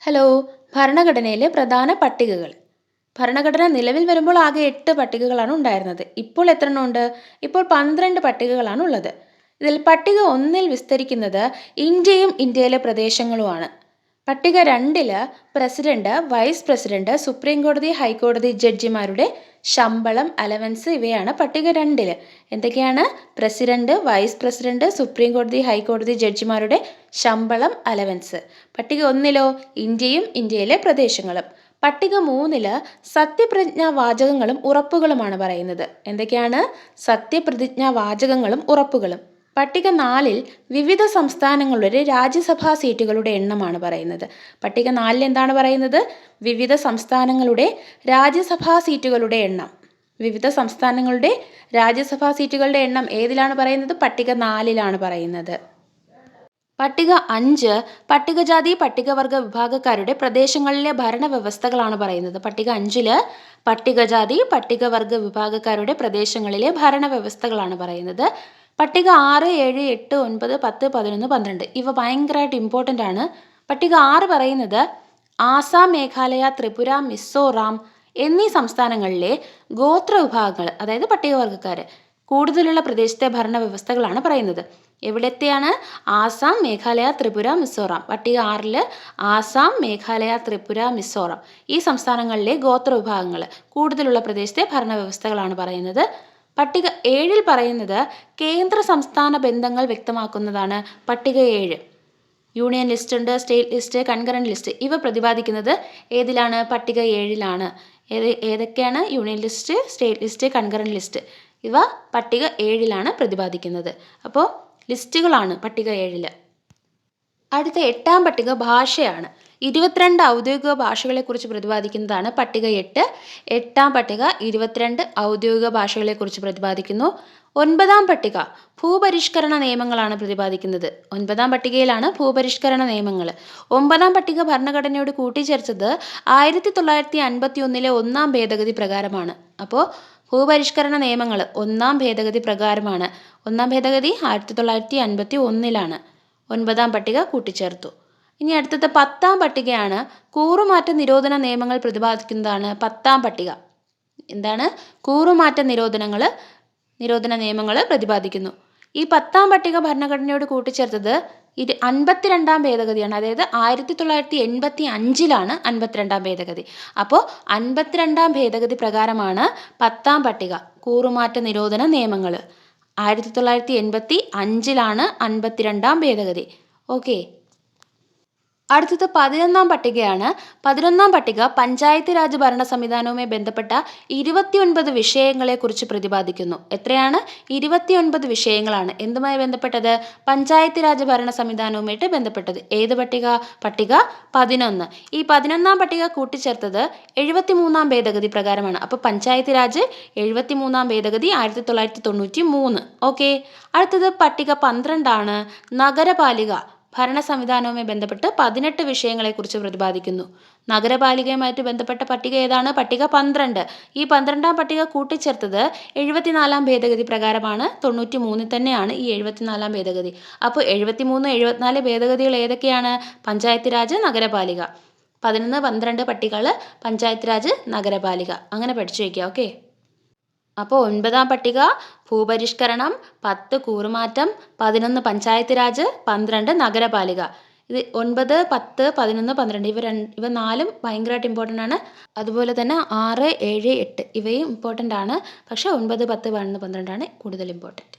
Hello. ഭരണഘടനയിലെ പ്രധാന പട്ടികകൾ. ഭരണഘടന നിലവിൽ വരുമ്പോൾ ആകെ 8 പട്ടികകളാണ് ഉണ്ടായിരുന്നത്. ഇപ്പോൾ എത്രണ്ണം ഉണ്ട്? ഇപ്പോൾ 12 പട്ടികകളാണ് ഉള്ളത്. ഇതിൽ പട്ടിക 1 വിസ്തരിക്കുന്നത് ഇന്ത്യയും ഇന്ത്യയിലെ പ്രദേശങ്ങളുമാണ്. പട്ടിക 2 പ്രസിഡന്റ്, വൈസ് പ്രസിഡന്റ്, സുപ്രീം കോടതി, ഹൈക്കോടതി ജഡ്ജിമാരുടെ ശമ്പളം, അലവൻസ് ഇവയാണ് പട്ടിക 2. എന്തൊക്കെയാണ്? പ്രസിഡന്റ്, വൈസ് പ്രസിഡന്റ്, സുപ്രീം കോടതി, ഹൈക്കോടതി ജഡ്ജിമാരുടെ ശമ്പളം, അലവൻസ്. പട്ടിക 1 ഇന്ത്യയും ഇന്ത്യയിലെ പ്രദേശങ്ങളും. പട്ടിക 3 സത്യപ്രതിജ്ഞാ വാചകങ്ങളും ഉറപ്പുകളുമാണ് പറയുന്നത്. എന്തൊക്കെയാണ്? സത്യപ്രതിജ്ഞാ വാചകങ്ങളും ഉറപ്പുകളും. പട്ടിക 4 വിവിധ സംസ്ഥാനങ്ങളുടെ രാജ്യസഭാ സീറ്റുകളുടെ എണ്ണമാണ് പറയുന്നത്. പട്ടിക 4 എന്താണ് പറയുന്നത്? വിവിധ സംസ്ഥാനങ്ങളുടെ രാജ്യസഭാ സീറ്റുകളുടെ എണ്ണം. വിവിധ സംസ്ഥാനങ്ങളുടെ രാജ്യസഭാ സീറ്റുകളുടെ എണ്ണം ഏതിലാണ് പറയുന്നത്? പട്ടിക 4 പറയുന്നത്. പട്ടിക 5 പട്ടികജാതി പട്ടികവർഗ വിഭാഗക്കാരുടെ പ്രദേശങ്ങളിലെ ഭരണവ്യവസ്ഥകളാണ് പറയുന്നത്. പട്ടിക 5 പട്ടികജാതി പട്ടികവർഗ വിഭാഗക്കാരുടെ പ്രദേശങ്ങളിലെ ഭരണവ്യവസ്ഥകളാണ് പറയുന്നത്. പട്ടിക 6, 7, 8, 9, 10, 11, 12 ഇവ ഭയങ്കരമായിട്ട് ഇമ്പോർട്ടൻ്റ് ആണ്. പട്ടിക 6 പറയുന്നത് ആസാം, മേഘാലയ, ത്രിപുര, മിസോറാം എന്നീ സംസ്ഥാനങ്ങളിലെ ഗോത്ര വിഭാഗങ്ങൾ, അതായത് പട്ടികവർഗക്കാർ കൂടുതലുള്ള പ്രദേശത്തെ ഭരണവ്യവസ്ഥകളാണ് പറയുന്നത്. എവിടത്തെയാണ്? ആസാം, മേഘാലയ, ത്രിപുര, മിസോറാം. പട്ടിക 6 ആസാം, മേഘാലയ, ത്രിപുര, മിസോറാം ഈ സംസ്ഥാനങ്ങളിലെ ഗോത്ര വിഭാഗങ്ങൾ കൂടുതലുള്ള പ്രദേശത്തെ ഭരണവ്യവസ്ഥകളാണ് പറയുന്നത്. പട്ടിക 7 പറയുന്നത് കേന്ദ്ര സംസ്ഥാന ബന്ധങ്ങൾ വ്യക്തമാക്കുന്നതാണ്. പട്ടിക 7 യൂണിയൻ ലിസ്റ്റ് ഉണ്ട്, സ്റ്റേറ്റ് ലിസ്റ്റ്, കൺകറന്റ് ലിസ്റ്റ് ഇവ പ്രതിപാദിക്കുന്നത് ഏതിലാണ്? പട്ടിക 7 ഏതൊക്കെയാണ്? Union list, state list, concurrent list ഇവ പട്ടിക 7 പ്രതിപാദിക്കുന്നത്. അപ്പോൾ ലിസ്റ്റുകളാണ് പട്ടിക 7. അടുത്ത 8ാം പട്ടിക ഭാഷയാണ്. 22 ഔദ്യോഗിക ഭാഷകളെക്കുറിച്ച് പ്രതിപാദിക്കുന്നതാണ് പട്ടിക 8. 8ാം പട്ടിക 22 ഔദ്യോഗിക ഭാഷകളെക്കുറിച്ച് പ്രതിപാദിക്കുന്നു. 9ാം പട്ടിക ഭൂപരിഷ്കരണ നിയമങ്ങളാണ് പ്രതിപാദിക്കുന്നത്. 9ാം പട്ടികയിലാണ് ഭൂപരിഷ്കരണ നിയമങ്ങൾ. 9ാം പട്ടിക ഭരണഘടനയോട് കൂട്ടിച്ചേർത്തത് 1951 1ാം ഭേദഗതി പ്രകാരമാണ്. അപ്പോൾ ഭൂപരിഷ്കരണ നിയമങ്ങൾ 1ാം ഭേദഗതി പ്രകാരമാണ്. 1ാം ഭേദഗതി 1951 9ാം പട്ടിക കൂട്ടിച്ചേർത്തു. ഇനി അടുത്തത് 10ാം പട്ടികയാണ്. കൂറുമാറ്റ നിരോധന നിയമങ്ങൾ പ്രതിപാദിക്കുന്നതാണ് 10ാം പട്ടിക. എന്താണ്? കൂറുമാറ്റ നിരോധന നിയമങ്ങൾ പ്രതിപാദിക്കുന്നു. ഈ 10ാം പട്ടിക ഭരണഘടനയോട് കൂട്ടിച്ചേർത്തത് 52ാം ഭേദഗതിയാണ്. അതായത് 1985 52ാം ഭേദഗതി. അപ്പോൾ 52ാം ഭേദഗതി പ്രകാരമാണ് 10ാം പട്ടിക കൂറുമാറ്റ നിരോധന നിയമങ്ങൾ. 1985 52ാം ഭേദഗതി. ഓക്കെ. അടുത്തത് 11ാം പട്ടികയാണ്. 11ാം പട്ടിക പഞ്ചായത്ത് രാജ് ഭരണ സംവിധാനവുമായി ബന്ധപ്പെട്ട 29 വിഷയങ്ങളെക്കുറിച്ച് പ്രതിപാദിക്കുന്നു. എത്രയാണ്? 29 വിഷയങ്ങളാണ്. എന്തുമായി ബന്ധപ്പെട്ടത്? പഞ്ചായത്ത് രാജ് ഭരണ സംവിധാനവുമായിട്ട് ബന്ധപ്പെട്ടത്. ഏത് പട്ടിക? പട്ടിക 11. ഈ 11ാം പട്ടിക കൂട്ടിച്ചേർത്തത് 73ാം ഭേദഗതി പ്രകാരമാണ്. അപ്പോൾ പഞ്ചായത്ത് രാജ് 73ാം ഭേദഗതി 1993. ഓക്കെ. അടുത്തത് പട്ടിക 12 നഗരപാലിക ഭരണ സംവിധാനവുമായി ബന്ധപ്പെട്ട് 18 വിഷയങ്ങളെക്കുറിച്ച് പ്രതിപാദിക്കുന്നു. നഗരപാലികയുമായിട്ട് ബന്ധപ്പെട്ട പട്ടിക ഏതാണ്? പട്ടിക 12. ഈ 12ാം പട്ടിക കൂട്ടിച്ചേർത്തത് 74ാം ഭേദഗതി പ്രകാരമാണ്. 93 തന്നെയാണ് ഈ 74ാം ഭേദഗതി. അപ്പോൾ 73, 74 ഭേദഗതികൾ ഏതൊക്കെയാണ്? പഞ്ചായത്ത് രാജ്, നഗരപാലിക. 11, 12 പട്ടികകൾ പഞ്ചായത്ത് രാജ്, നഗരപാലിക. അങ്ങനെ പഠിച്ചു വയ്ക്കുക. ഓക്കെ. അപ്പോൾ 9ാം പട്ടിക ഭൂപരിഷ്കരണം, 10 കൂറുമാറ്റം, 11 പഞ്ചായത്ത് രാജ്, 12 നഗരപാലിക. ഇത് 9, 10, 11, 12 ഇവ 4 ഭയങ്കരമായിട്ട് ഇമ്പോർട്ടൻ്റ് ആണ്. അതുപോലെ തന്നെ 6, 7, 8 ഇവയും ഇമ്പോർട്ടൻ്റ് ആണ്. പക്ഷേ 9, 10, 11, 12 കൂടുതൽ ഇമ്പോർട്ടൻ്റ്.